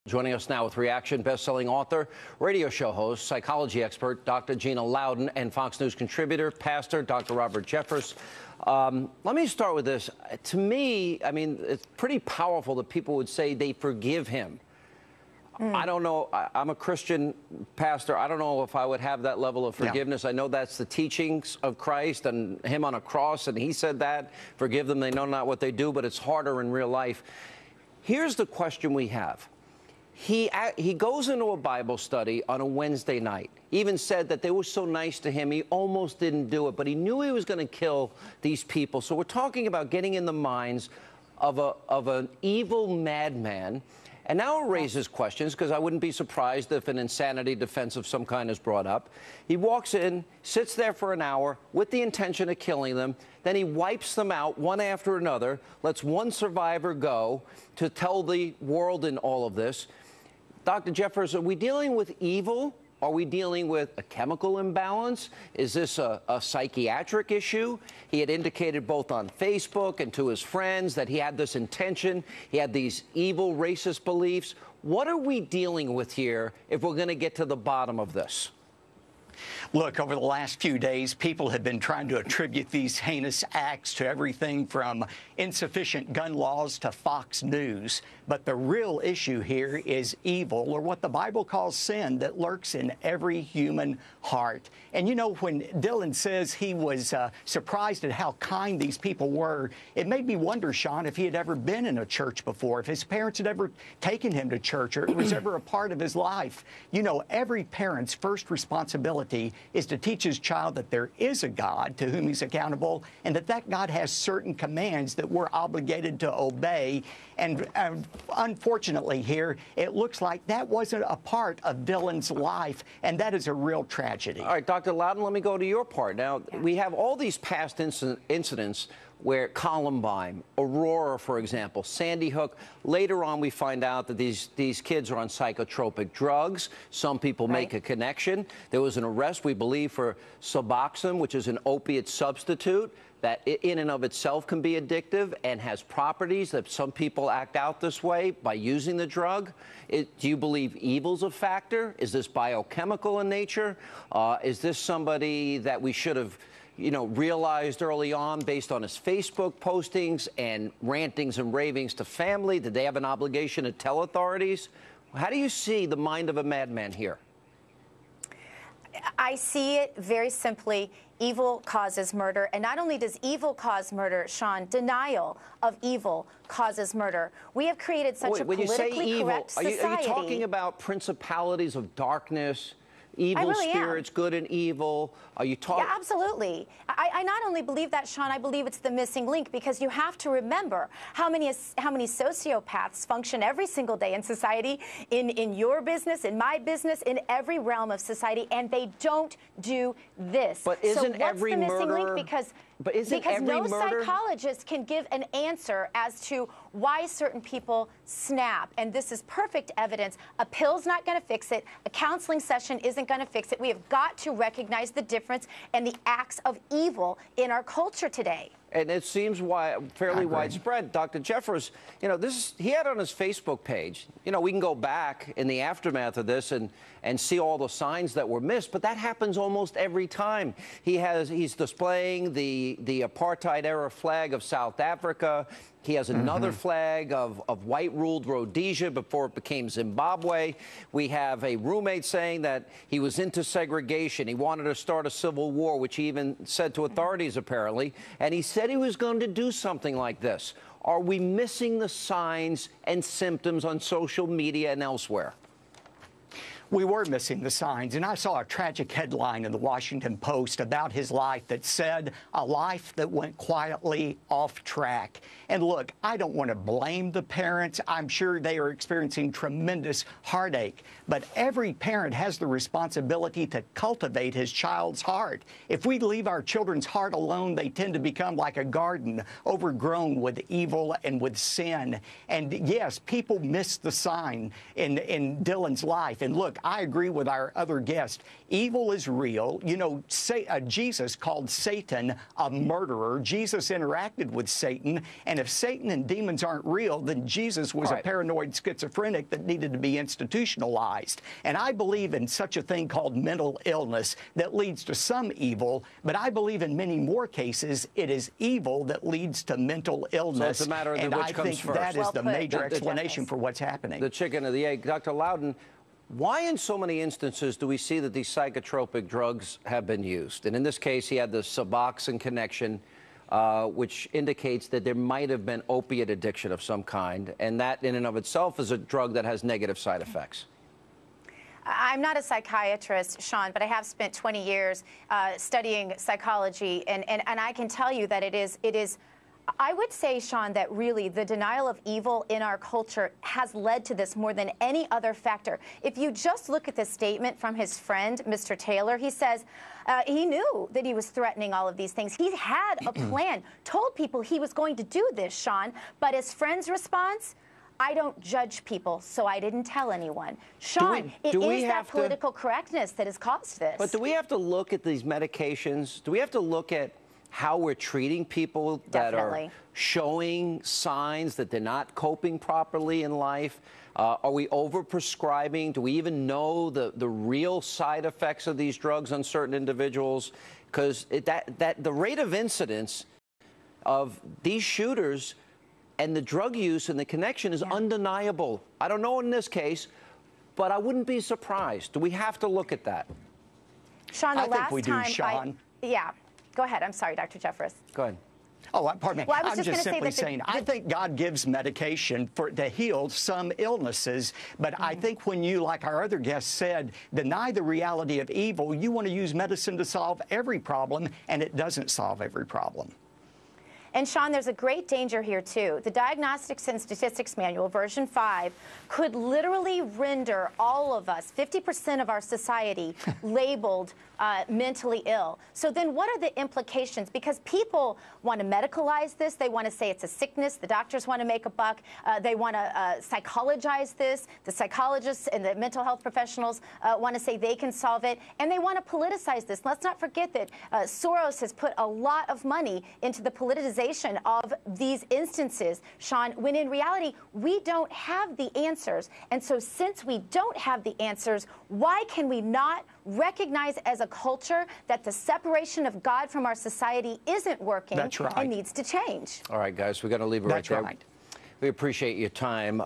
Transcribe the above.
Joining us now with reaction, best-selling author, radio show host, psychology expert, Dr. Gina Loudon, and Fox News contributor, pastor, Dr. Robert Jeffress. Let me start with this. To me, I mean, it's pretty powerful that people would say they forgive him. I don't know. I'm a Christian pastor. I don't know if I would have that level of forgiveness. I know that's the teachings of Christ and him on a cross, and he said that. Forgive them, they know not what they do, but it's harder in real life. Here's the question we have. He goes into a Bible study on a Wednesday night. He even said that they were so nice to him, he almost didn't do it, but he knew he was going to kill these people. So we're talking about getting in the minds of an evil madman. And now it raises questions, because I wouldn't be surprised if an insanity defense of some kind is brought up. He walks in, sits there for an hour with the intention of killing them. Then he wipes them out one after another, lets one survivor go to tell the world in all of this. Dr. Jeffress, are we dealing with evil? Are we dealing with a chemical imbalance? Is this a psychiatric issue? He had indicated both on Facebook and to his friends that he had this intention. He had these evil racist beliefs. What are we dealing with here if we're going to get to the bottom of this? Look, over the last few days, people have been trying to attribute these heinous acts to everything from insufficient gun laws to Fox News. But the real issue here is evil, or what the Bible calls sin, that lurks in every human heart. And you know, when Dylan says he was surprised at how kind these people were, it made me wonder, Sean, if he had ever been in a church before, if his parents had ever taken him to church, or it was ever a part of his life. You know, every parent's first responsibility is to teach his child that there is a God to whom he's accountable, and that God has certain commands that we're obligated to obey. And unfortunately here, it looks like that wasn't a part of Dylan's life, and that is a real tragedy. All right, Dr. Loudon, let me go to your part. Now, we have all these past incidents where Columbine, Aurora, for example, Sandy Hook. Later on, we find out that these kids are on psychotropic drugs. Some people make a connection. There was an arrest, we believe, for Suboxone, which is an opiate substitute that in and of itself can be addictive and has properties that some people act out this way by using the drug. Do you believe evil's a factor? Is this biochemical in nature? Is this somebody that we should have realized early on based on his Facebook postings and rantings and ravings to family? Did they have an obligation to tell authorities? How do you see the mind of a madman here? I see it very simply. Evil causes murder. And not only does evil cause murder, Sean, denial of evil causes murder. We have created such a politically correct society. Are you talking about principalities of darkness? Evil spirits, good and evil. Are you talking? Yeah, absolutely. I not only believe that, Sean, I believe it's the missing link, because you have to remember how many sociopaths function every single day in society, in your business, in my business, in every realm of society, and they don't do this. But isn't every murderer? Because no psychologist can give an answer as to why certain people snap. And this is perfect evidence. A pill's not going to fix it. A counseling session isn't going to fix it. We have got to recognize the difference and the acts of evil in our culture today. And it seems fairly widespread. Dr. Jeffress, he had on his Facebook page, we can go back in the aftermath of this and see all the signs that were missed, but that happens almost every time. He's displaying the apartheid-era flag of South Africa. He has another flag of white-ruled Rhodesia before it became Zimbabwe. We have a roommate saying that he was into segregation. He wanted to start a civil war, which he even said to authorities, apparently. And he said he was going to do something like this. Are we missing the signs and symptoms on social media and elsewhere? We were missing the signs, and I saw a tragic headline in the Washington Post about his life that said, a life that went quietly off track. And look, I don't want to blame the parents. I'm sure they are experiencing tremendous heartache. But every parent has the responsibility to cultivate his child's heart. If we leave our children's heart alone, they tend to become like a garden, overgrown with evil and with sin. And yes, people miss the sign in Dylan's life. And look, I agree with our other guest. Evil is real. You know, Jesus called Satan a murderer. Jesus interacted with Satan. And if Satan and demons aren't real, then Jesus was a paranoid schizophrenic that needed to be institutionalized. And I believe in such a thing called mental illness that leads to some evil, but I believe in many more cases it is evil that leads to mental illness. So it's a matter of and which I comes think first. that is the major explanation Jeffress. for what's happening. The chicken or the egg. Dr. Loudon, why in so many instances do we see that these psychotropic drugs have been used? And in this case, he had the Suboxone connection, which indicates that there might have been opiate addiction of some kind, and that in and of itself is a drug that has negative side effects. I'm not a psychiatrist, Sean, but I have spent 20 years studying psychology, and I can tell you that it is. I would say, Sean, that really the denial of evil in our culture has led to this more than any other factor. If you just look at the statement from his friend, Mr. Taylor, he says he knew that he was threatening all of these things. He had a plan, told people he was going to do this, Sean, but his friend's response, I don't judge people, so I didn't tell anyone. Sean, it is that political correctness that has caused this. But do we have to look at these medications? Do we have to look at how we're treating people that are showing signs that they're not coping properly in life? Are we overprescribing? Do we even know the real side effects of these drugs on certain individuals? Because the rate of incidence of these shooters and the drug use and the connection is undeniable. I don't know in this case, but I wouldn't be surprised. Do we have to look at that? Sean, the last time Sean. Yeah. Go ahead. I'm sorry, Dr. Jeffress. Go ahead. Oh, pardon me. Well, I'm just simply saying, I think God gives medication to heal some illnesses, but I think when you, like our other guest said, deny the reality of evil, you want to use medicine to solve every problem, and it doesn't solve every problem. And, Sean, there's a great danger here, too. The Diagnostics and Statistics Manual, version 5, could literally render all of us, 50% of our society, labeled mentally ill. So then what are the implications? Because people want to medicalize this. They want to say it's a sickness. The doctors want to make a buck. They want to psychologize this. The psychologists and the mental health professionals want to say they can solve it. And they want to politicize this. Let's not forget that Soros has put a lot of money into the politicization of these instances, Sean, when in reality, we don't have the answers. And so since we don't have the answers, why can we not recognize as a culture that the separation of God from our society isn't working and needs to change? All right, guys, we're going to leave it right there. Right. We appreciate your time.